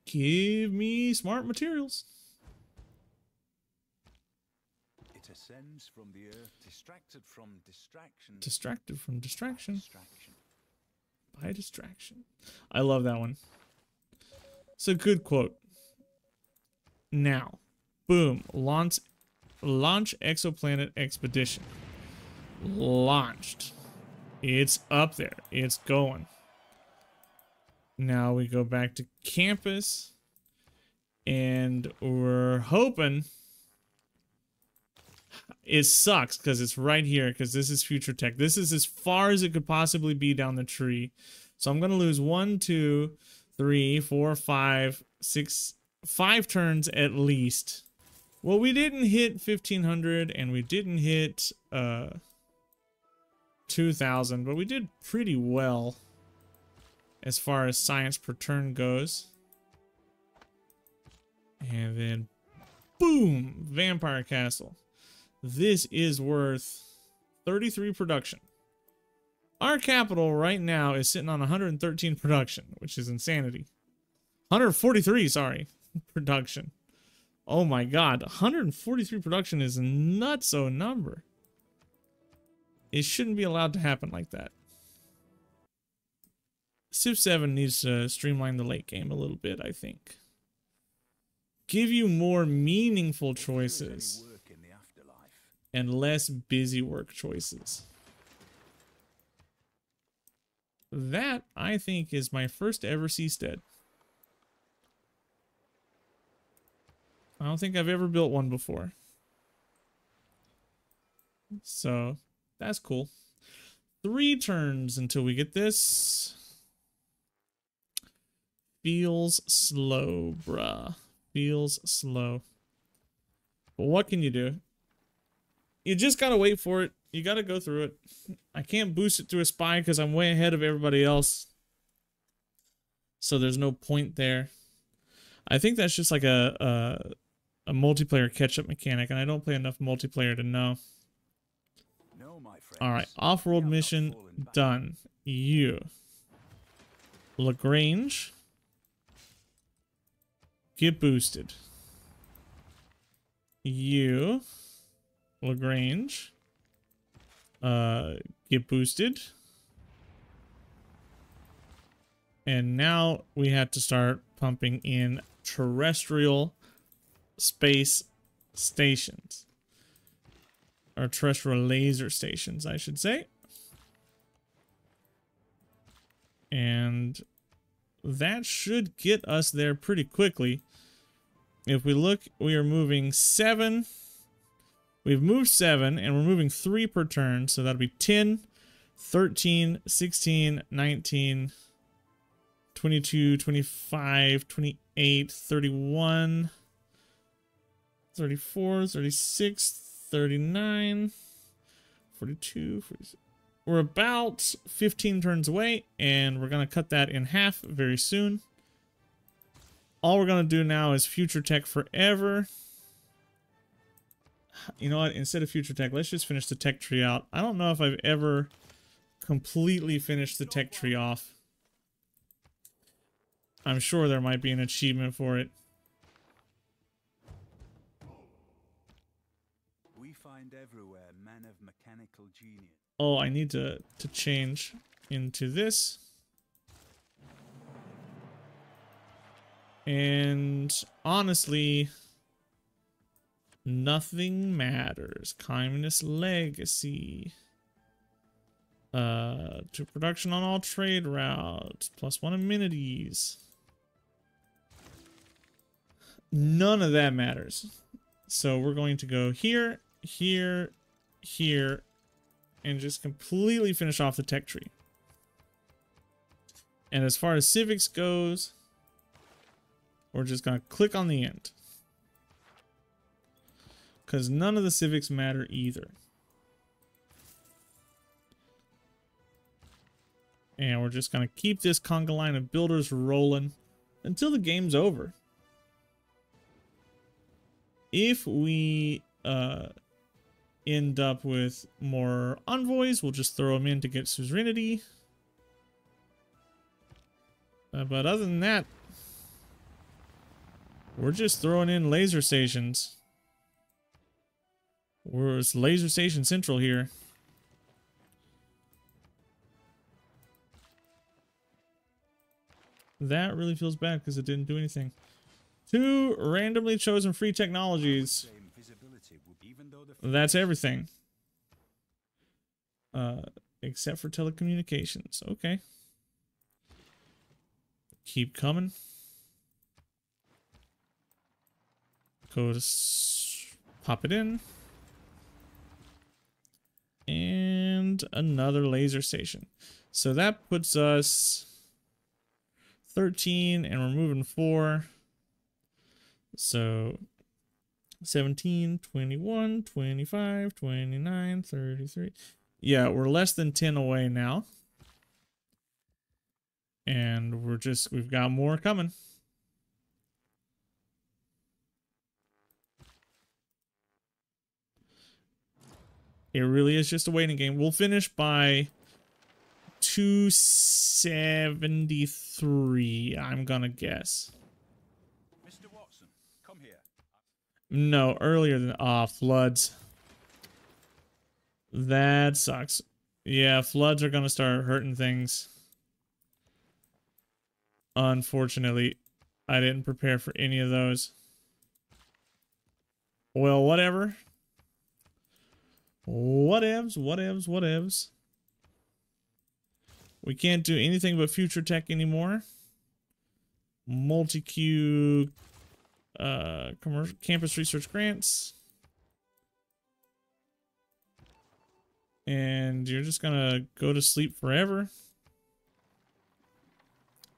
Give me smart materials. It ascends from the earth, distracted from distraction. Distracted from distraction. By distraction. I love that one. It's a good quote. Now, boom, launch exoplanet expedition. Launched. It's up there. It's going. Now we go back to campus, and we're hoping. It sucks because it's right here, because this is future tech. This is as far as it could possibly be down the tree. So I'm going to lose 1, 2, 3, 4, 5, 6, 5 turns at least. Well, we didn't hit 1,500 and we didn't hit 2,000, but we did pretty well as far as science per turn goes. And then, boom, Vampire Castle. This is worth 33 production. Our capital right now is sitting on 113 production, which is insanity. 143, sorry, production. Oh my god, 143 production is a nutso number. It shouldn't be allowed to happen like that. Civ 7 needs to streamline the late game a little bit, I think. Give you more meaningful choices and less busy work choices. That, I think, is my first ever seastead. I don't think I've ever built one before. So that's cool. 3 turns until we get this. Feels slow, bruh. Feels slow. But what can you do? You just gotta wait for it. You gotta go through it. I can't boost it through a spy because I'm way ahead of everybody else. So there's no point there. I think that's just like a multiplayer catch-up mechanic, and I don't play enough multiplayer to know. No, my friends. Alright, off-world mission done. You. Lagrange. Get boosted. You. Lagrange. Get boosted. And now we have to start pumping in terrestrial space stations. Or terrestrial laser stations, I should say. And that should get us there pretty quickly. If we look, we are moving 7. We've moved 7, and we're moving 3 per turn. So that'll be 10, 13, 16, 19, 22, 25, 28, 31, 34, 36, 39, 42, 46. We're about 15 turns away, and we're going to cut that in half very soon. All we're going to do now is future tech forever. You know what? Instead of future tech, let's just finish the tech tree out. I don't know if I've ever completely finished the tech tree off. I'm sure there might be an achievement for it. We find everywhere men of mechanical genius. Oh, I need to change into this. And honestly, nothing matters. Communist legacy. To production on all trade routes. +1 amenities. None of that matters. So we're going to go here, here, here, and just completely finish off the tech tree. And as far as civics goes, we're just going to click on the end. Because none of the civics matter either. And we're just going to keep this conga line of builders rolling until the game's over. If we end up with more envoys, we'll just throw them in to get suzerainty. But other than that, we're just throwing in laser stations. It's Laser Station Central here. That really feels bad because it didn't do anything. 2 randomly chosen free technologies. That's everything. Except for telecommunications. Okay. Keep coming. Go to pop it in. And another laser station. So that puts us 13, and we're moving 4. So 17, 21, 25, 29, 33. Yeah, we're less than 10 away now. And we've got more coming. It really is just a waiting game. We'll finish by 273, I'm gonna guess. Mr. Watson, come here. No, earlier than floods. That sucks. Yeah, floods are gonna start hurting things. Unfortunately, I didn't prepare for any of those. Well, whatever. Whatevs, whatevs, whatevs. We can't do anything but future tech anymore. Multi-queue commercial campus research grants. And you're just gonna go to sleep forever.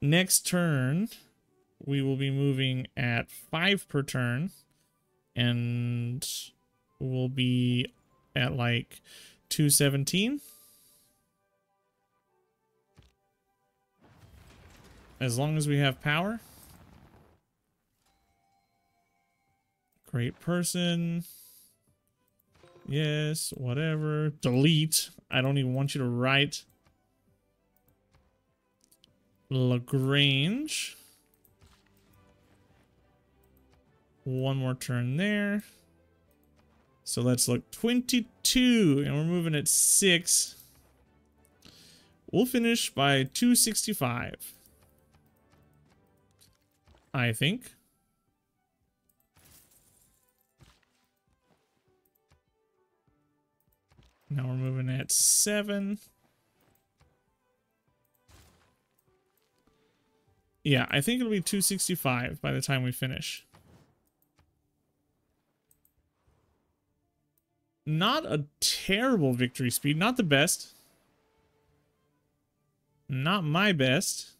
Next turn, we will be moving at 5 per turn. And we'll be at like 217. As long as we have power. Great person. Yes, whatever. Delete. I don't even want you to write. Lagrange. One more turn there. So let's look. 22. And we're moving at 6. We'll finish by 265. I think. Now we're moving at 7. Yeah, I think it'll be 265 by the time we finish. Not a terrible victory speed. Not the best. Not my best.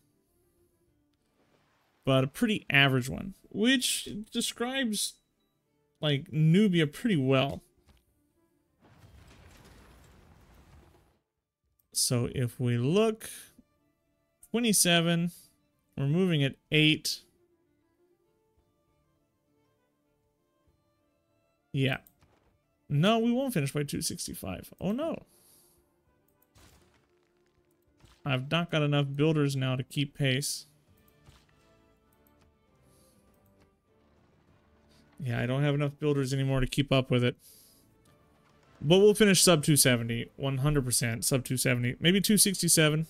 But a pretty average one. Which describes, like, Nubia pretty well. So if we look, 27, we're moving at 8. Yeah. No, we won't finish by 265. Oh no. I've not got enough builders now to keep pace. Yeah, I don't have enough builders anymore to keep up with it. But we'll finish sub 270. 100% sub 270. Maybe 267.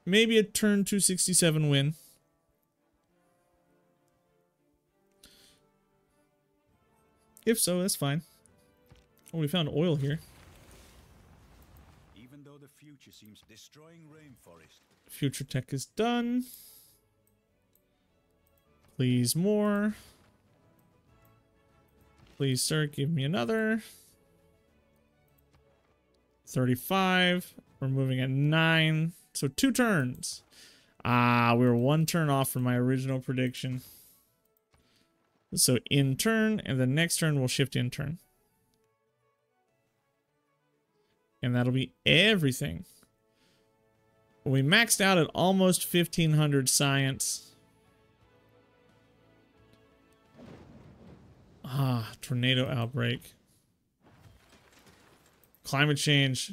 Maybe a turn 267 win. If so, that's fine. Oh, we found oil here. Even though the future seems destroying rainforest. Future tech is done. Please more. Please, sir, give me another. 35. We're moving at 9. So 2 turns. Ah, we were 1 turn off from my original prediction. So in turn, and the next turn we'll shift in turn. And that'll be everything. We maxed out at almost 1500 science. Ah, tornado outbreak. Climate change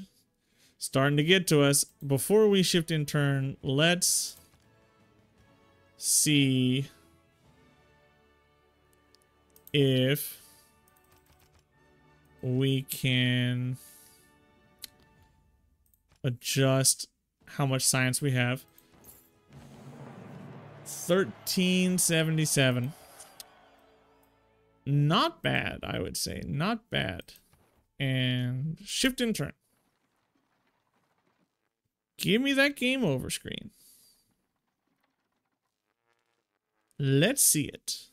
starting to get to us. Before we shift in turn, let's see if we can adjust how much science we have. 1377. Not bad, I would say. Not bad. And shift in turn. Give me that game over screen. Let's see it.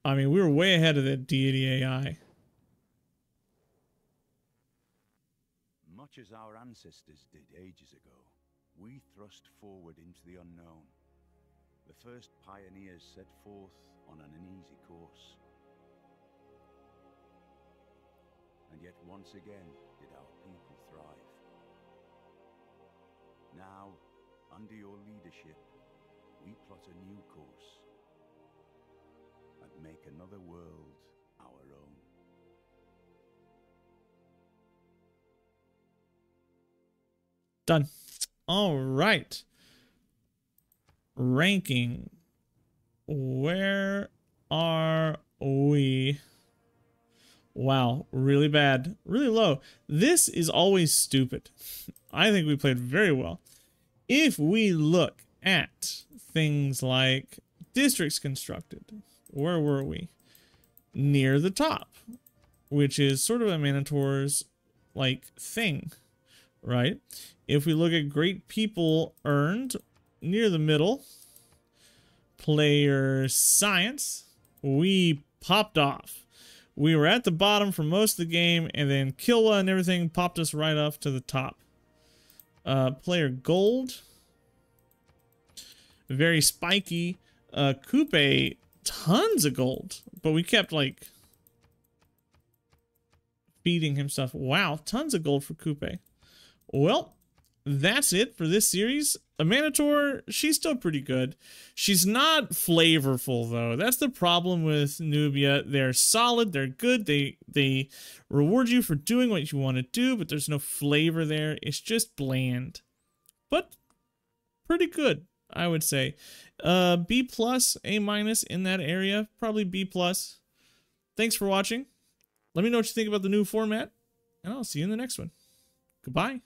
I mean, we were way ahead of that deity AI. Much as our ancestors did ages ago, we thrust forward into the unknown. The first pioneers set forth on an uneasy course. And yet once again did our people thrive. Now, under your leadership, we plot a new course and make another world our own. Done. All right. Ranking. Where are we? Wow, really bad. Really low. This is always stupid. I think we played very well. If we look at things like districts constructed, where were we? Near the top, which is sort of a Minotaur's like thing, right? If we look at great people earned, near the middle. Player science, we popped off. We were at the bottom for most of the game, and then Killa and everything popped us right off to the top. Player gold. Very spiky. Coupe, tons of gold. But we kept, like, feeding him stuff. Wow, tons of gold for Coupe. Well, that's it for this series. A Minotaur, she's still pretty good. She's not flavorful, though. That's the problem with Nubia. They're solid, they're good, they reward you for doing what you want to do, but there's no flavor there. It's just bland. But pretty good, I would say. B+, A- in that area. Probably B+. Thanks for watching. Let me know what you think about the new format, and I'll see you in the next one. Goodbye.